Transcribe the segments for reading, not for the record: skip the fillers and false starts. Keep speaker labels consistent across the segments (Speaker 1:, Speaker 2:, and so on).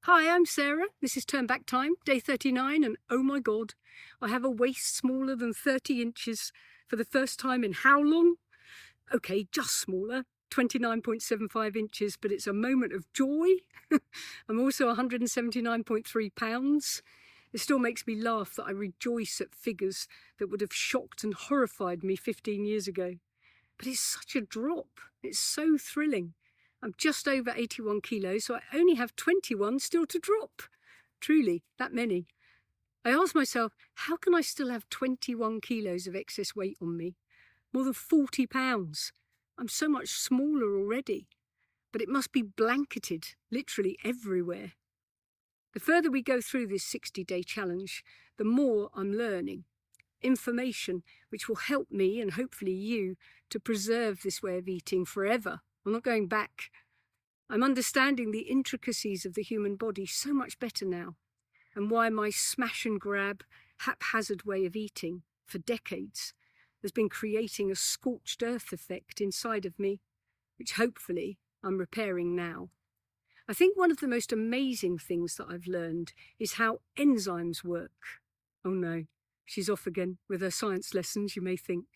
Speaker 1: Hi, I'm Sarah. This is Turn Back Time, day 39, and oh my god, I have a waist smaller than 30 inches for the first time in how long? Okay, just smaller, 29.75 inches, but it's a moment of joy. I'm also 179.3 pounds. It still makes me laugh that I rejoice at figures that would have shocked and horrified me 15 years ago. But it's such a drop. It's so thrilling. I'm just over 81 kilos, so I only have 21 still to drop. Truly, that many. I ask myself, how can I still have 21 kilos of excess weight on me? More than 40 pounds. I'm so much smaller already. But it must be blanketed, literally everywhere. The further we go through this 60-day challenge, the more I'm learning. Information which will help me and hopefully you to preserve this way of eating forever. I'm not going back. I'm understanding the intricacies of the human body so much better now, and why my smash and grab, haphazard way of eating for decades has been creating a scorched earth effect inside of me, which hopefully I'm repairing now. I think one of the most amazing things that I've learned is how enzymes work. Oh no, she's off again with her science lessons, you may think.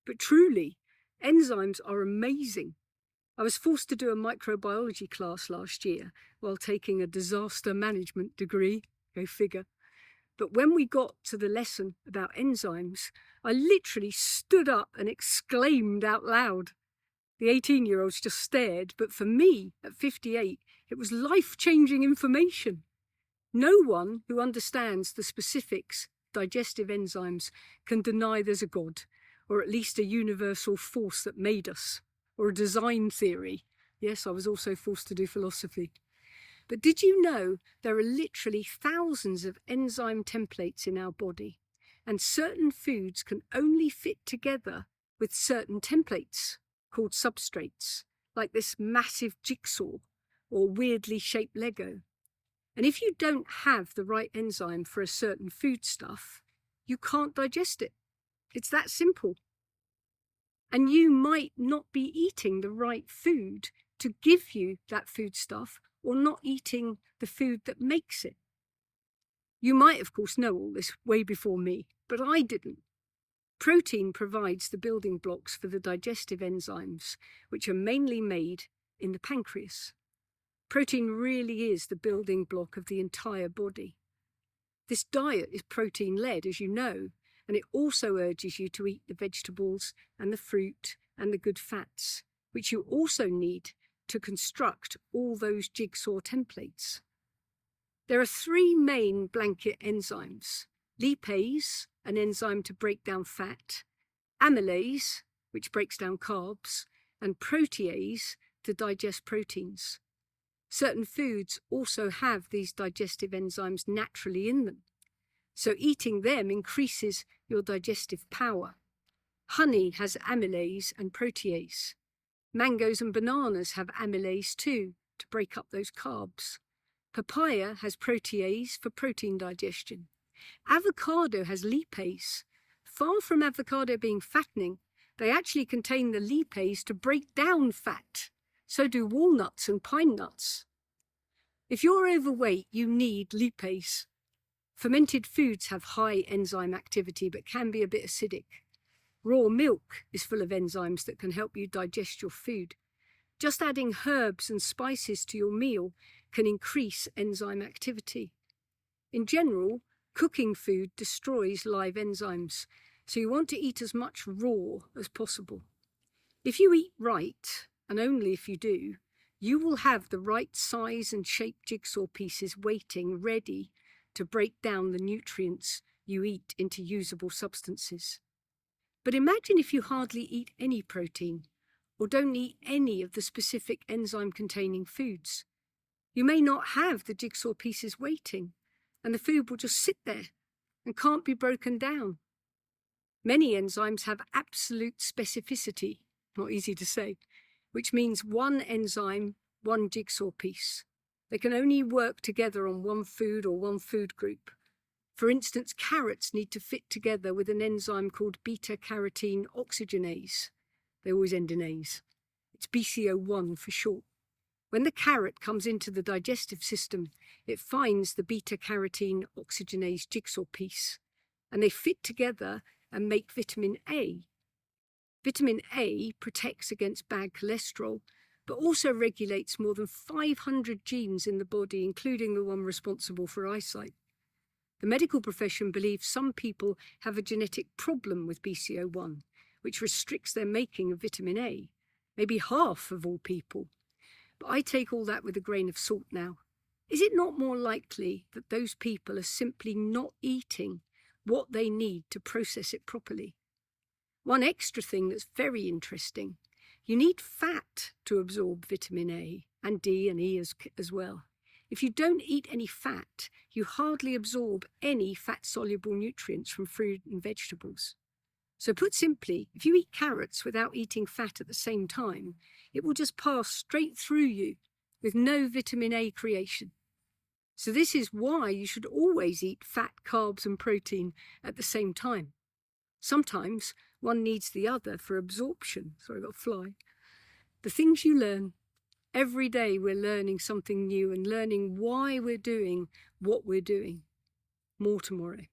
Speaker 1: But truly, enzymes are amazing. I was forced to do a microbiology class last year while taking a disaster management degree, go figure. But when we got to the lesson about enzymes, I literally stood up and exclaimed out loud. The 18-year-olds just stared, but for me, at 58, it was life-changing information. No one who understands the specifics, digestive enzymes, can deny there's a God, or at least a universal force that made us, or a design theory. Yes, I was also forced to do philosophy. But did you know there are literally thousands of enzyme templates in our body, and certain foods can only fit together with certain templates, called substrates, like this massive jigsaw or weirdly shaped Lego. And if you don't have the right enzyme for a certain foodstuff, you can't digest it. It's that simple. And you might not be eating the right food to give you that foodstuff, or not eating the food that makes it. You might, of course, know all this way before me, but I didn't. Protein provides the building blocks for the digestive enzymes, which are mainly made in the pancreas. Protein really is the building block of the entire body. This diet is protein-led, as you know, and it also urges you to eat the vegetables and the fruit and the good fats, which you also need to construct all those jigsaw templates. There are three main blanket enzymes: lipase, an enzyme to break down fat; amylase, which breaks down carbs; and protease, to digest proteins. Certain foods also have these digestive enzymes naturally in them, so eating them increases your digestive power. Honey has amylase and protease. Mangoes and bananas have amylase too, to break up those carbs. Papaya has protease for protein digestion. Avocado has lipase. Far from avocado being fattening, they actually contain the lipase to break down fat. So do walnuts and pine nuts. If you're overweight, you need lipase. Fermented foods have high enzyme activity but can be a bit acidic. Raw milk is full of enzymes that can help you digest your food. Just adding herbs and spices to your meal can increase enzyme activity. In general, cooking food destroys live enzymes, so you want to eat as much raw as possible. If you eat right, and only if you do, you will have the right size and shape jigsaw pieces waiting ready to break down the nutrients you eat into usable substances. But imagine if you hardly eat any protein, or don't eat any of the specific enzyme-containing foods. You may not have the jigsaw pieces waiting, and the food will just sit there and can't be broken down. Many enzymes have absolute specificity, not easy to say, which means one enzyme, one jigsaw piece. They can only work together on one food or one food group. For instance, carrots need to fit together with an enzyme called beta-carotene oxygenase. They always end in A's. It's BCO1 for short. When the carrot comes into the digestive system, it finds the beta-carotene oxygenase jigsaw piece, and they fit together and make vitamin A. Vitamin A protects against bad cholesterol, but also regulates more than 500 genes in the body, including the one responsible for eyesight. The medical profession believes some people have a genetic problem with BCO1, which restricts their making of vitamin A, maybe half of all people. But I take all that with a grain of salt now. Is it not more likely that those people are simply not eating what they need to process it properly? One extra thing that's very interesting, you need fat to absorb vitamin A and D and E as well. If you don't eat any fat, you hardly absorb any fat-soluble nutrients from fruit and vegetables. So put simply, if you eat carrots without eating fat at the same time, it will just pass straight through you with no vitamin A creation. So this is why you should always eat fat, carbs and protein at the same time. Sometimes one needs the other for absorption. Sorry, I got a fly. The things you learn. Every day we're learning something new and learning why we're doing what we're doing. More tomorrow.